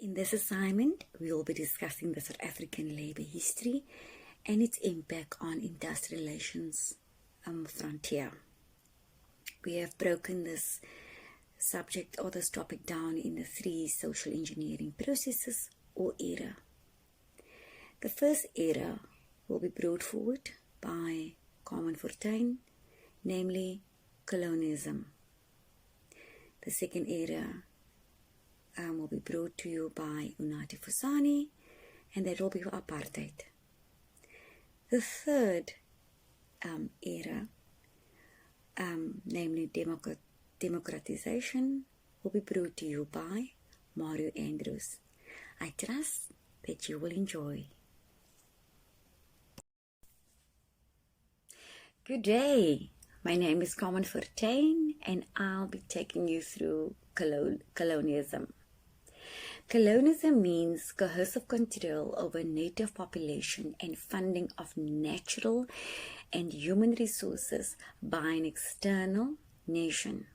In this assignment, we will be discussing the South African labour history and its impact on industrial relations frontier. We have broken this subject or this topic down in the three social engineering processes or era. The first era will be brought forward by Carmen Fortuin, namely colonialism. The second era will be brought to you by Unathi Fusani, and that will be apartheid. The third era, namely democratization, will be brought to you by Mario Andrews. I trust that you will enjoy. Good day. My name is Carmen Fortuin, and I'll be taking you through colonialism. Colonialism means coercive control over native population and funding of natural and human resources by an external nation.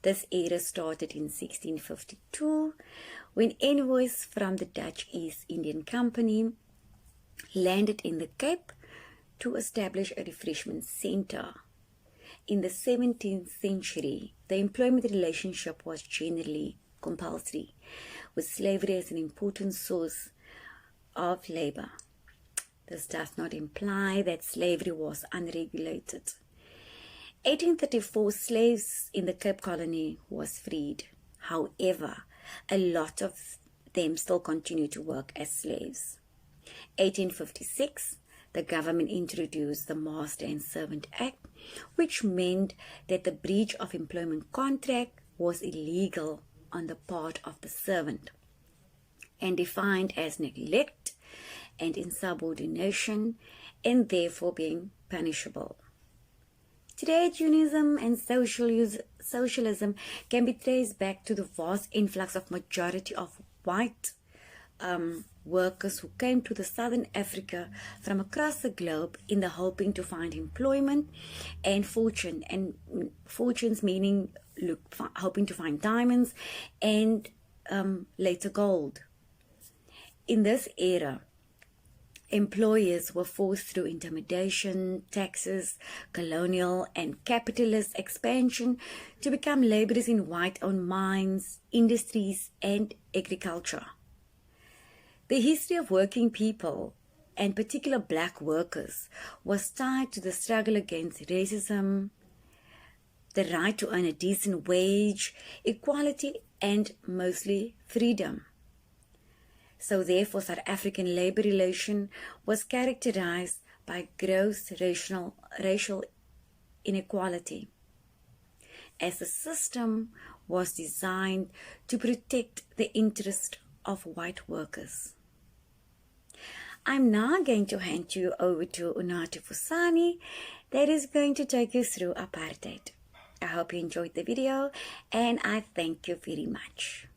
This era started in 1652 when envoys from the Dutch East Indian Company landed in the Cape to establish a refreshment center. In the 17th century, the employment relationship was generally compulsory, with slavery as an important source of labor. This does not imply that slavery was unregulated. 1834, slaves in the Cape Colony was freed. However, a lot of them still continue to work as slaves. 1856, the government introduced the Master and Servant Act, which meant that the breach of employment contract was illegal on the part of the servant and defined as neglect and insubordination, and therefore being punishable. Trade unionism and socialism can be traced back to the vast influx of majority of white workers who came to the Southern Africa from across the globe in the hoping to find employment and fortune, and fortunes meaning hoping to find diamonds and later gold. In this era, employers were forced through intimidation, taxes, colonial and capitalist expansion to become laborers in white-owned mines, industries and agriculture. The history of working people, and particular black workers, was tied to the struggle against racism, the right to earn a decent wage, equality, and mostly freedom. So therefore, South African labor relation was characterized by gross racial inequality, as the system was designed to protect the interest of white workers. I'm now going to hand you over to Unathi Fusani, that is going to take you through apartheid. I hope you enjoyed the video, and I thank you very much.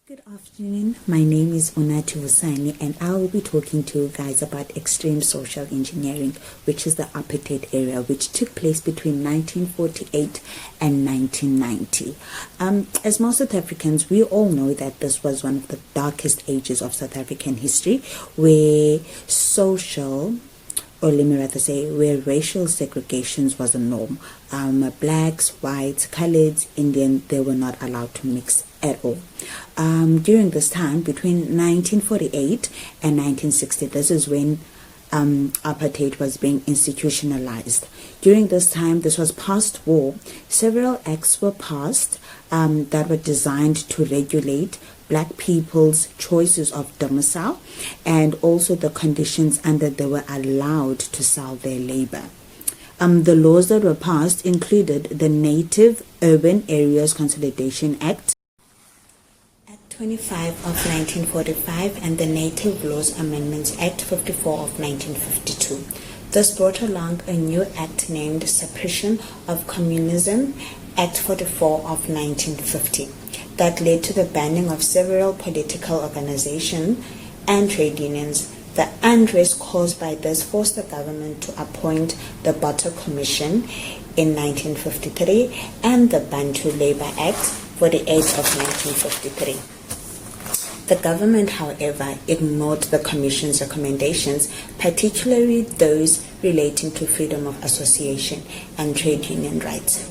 Good afternoon, my name is Unathi Fusani, and I will be talking to you guys about extreme social engineering, which is the apartheid era, which took place between 1948 and 1990. As most South Africans, we all know that this was one of the darkest ages of South African history, where where racial segregations was a norm. Blacks, whites, coloreds, Indian, they were not allowed to mix at all. During this time, between 1948 and 1960, this is when apartheid was being institutionalized. During this time, this was post-war, several acts were passed that were designed to regulate black people's choices of domicile and also the conditions under they were allowed to sell their labor. The laws that were passed included the Native Urban Areas Consolidation Act, Act 25 of 1945, and the Native Laws Amendments Act 54 of 1952. This brought along a new act named Suppression of Communism, Act 44 of 1950. That led to the banning of several political organizations and trade unions. The unrest caused by this forced the government to appoint the Botha Commission in 1953 and the Bantu Labour Act 48th of 1953. The government, however, ignored the Commission's recommendations, particularly those relating to freedom of association and trade union rights.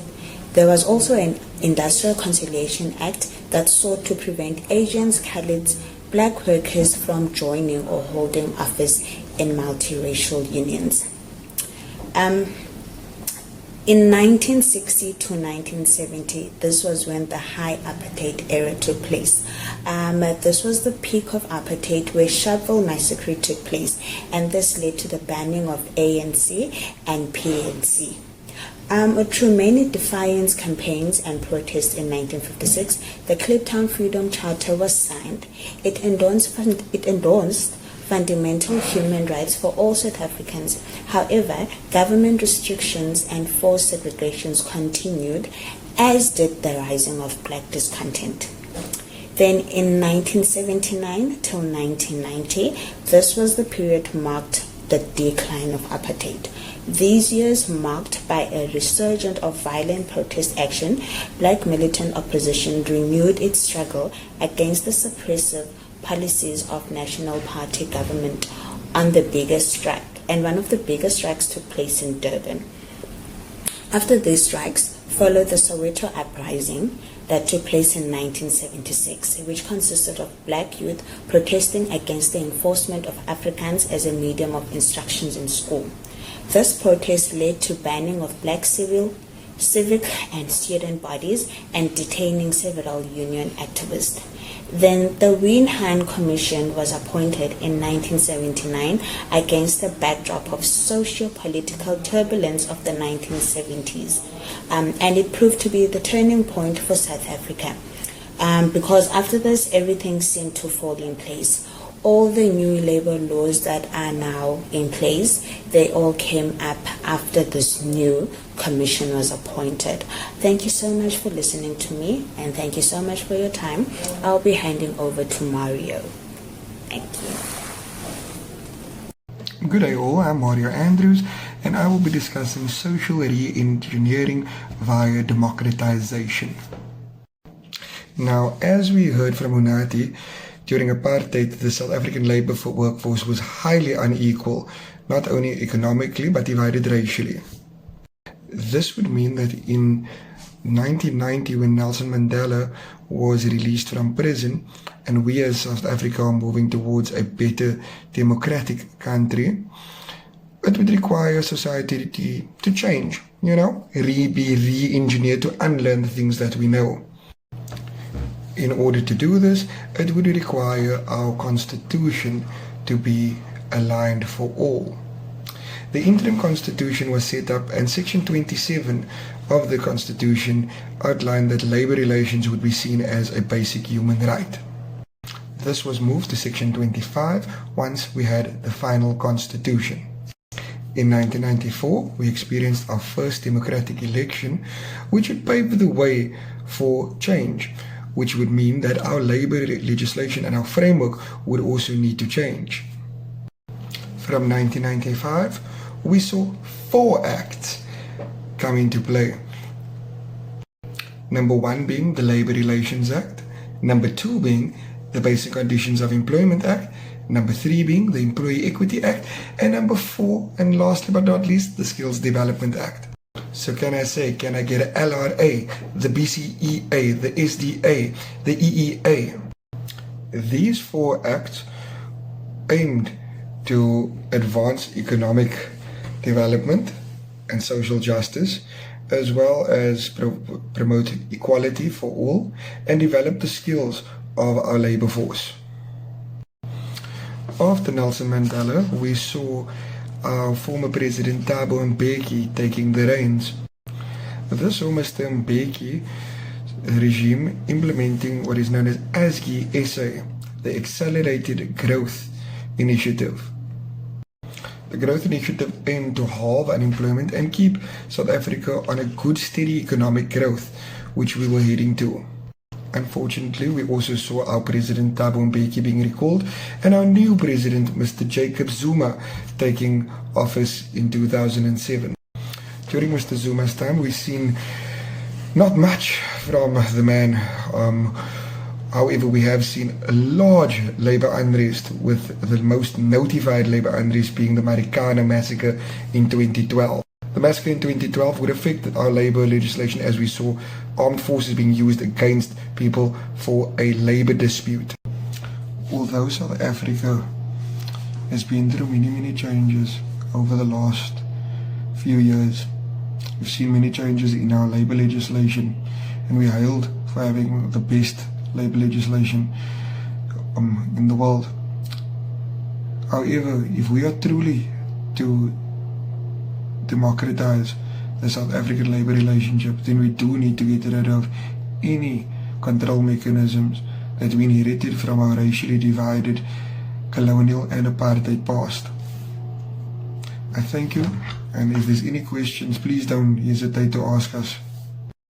There was also an Industrial Conciliation Act that sought to prevent Asians, Khaleds, black workers from joining or holding office in multiracial unions. In 1960 to 1970, this was when the high apartheid era took place. This was the peak of apartheid, where Sharpeville massacre took place, and this led to the banning of ANC and PNC. Through many defiance campaigns and protests in 1956, the Kliptown Freedom Charter was signed. It endorsed fundamental human rights for all South Africans. However, government restrictions and forced segregations continued, as did the rising of black discontent. Then in 1979 till 1990, this was the period marked the decline of apartheid. These years marked by a resurgence of violent protest action, black militant opposition renewed its struggle against the suppressive policies of National Party government on the biggest strike, and one of the biggest strikes took place in Durban. After these strikes followed the Soweto uprising that took place in 1976, which consisted of black youth protesting against the enforcement of Afrikaans as a medium of instructions in school. This protest led to banning of black civic and student bodies and detaining several union activists. Then the Wynand Commission was appointed in 1979 against the backdrop of socio-political turbulence of the 1970s. And it proved to be the turning point for South Africa. Because after this, everything seemed to fall in place. All the new labor laws that are now in place, they all came up after this new commission was appointed. Thank you so much for listening to me, and thank you so much for your time. I'll be handing over to Mario. Thank you. Good day all, I'm Mario Andrews, and I will be discussing social re-engineering via democratization. Now, as we heard from Unati, during apartheid, the South African labour workforce was highly unequal, not only economically but divided racially. This would mean that in 1990, when Nelson Mandela was released from prison and we as South Africa are moving towards a better democratic country, it would require society to change, be re-engineered, to unlearn the things that we know. In order to do this, it would require our constitution to be aligned for all. The interim constitution was set up, and section 27 of the constitution outlined that labor relations would be seen as a basic human right. This was moved to section 25 once we had the final constitution. In 1994, we experienced our first democratic election, which would pave the way for change, which would mean that our labor legislation and our framework would also need to change. From 1995, we saw 4 acts come into play. Number 1 being the Labor Relations Act, number 2 being the Basic Conditions of Employment Act, number 3 being the Employee Equity Act, and number 4, and lastly but not least, the Skills Development Act. So can I get an LRA, the BCEA, the SDA, the EEA? These 4 acts aimed to advance economic development and social justice, as well as promote equality for all and develop the skills of our labor force. After Nelson Mandela, we saw our former President Thabo Mbeki taking the reins. This saw Mr. Mbeki regime implementing what is known as ASGI SA, the Accelerated Growth Initiative. The growth initiative aimed to halve unemployment and keep South Africa on a good steady economic growth, which we were heading to. Unfortunately, we also saw our President Thabo Mbeki being recalled and our new President, Mr. Jacob Zuma, taking office in 2007. During Mr. Zuma's time, we've seen not much from the man. However, we have seen a large labor unrest, with the most notified labor unrest being the Marikana massacre in 2012. The massacre in 2012 would affect our labor legislation, as we saw armed forces being used against people for a labor dispute. Although South Africa has been through many changes over the last few years, we've seen many changes in our labor legislation, and we're hailed for having the best labor legislation in the world. However, if we are truly to democratize the South African labor relationship, then we do need to get rid of any control mechanisms that we inherited from our racially divided colonial and apartheid past. I thank you, and if there's any questions, please don't hesitate to ask us.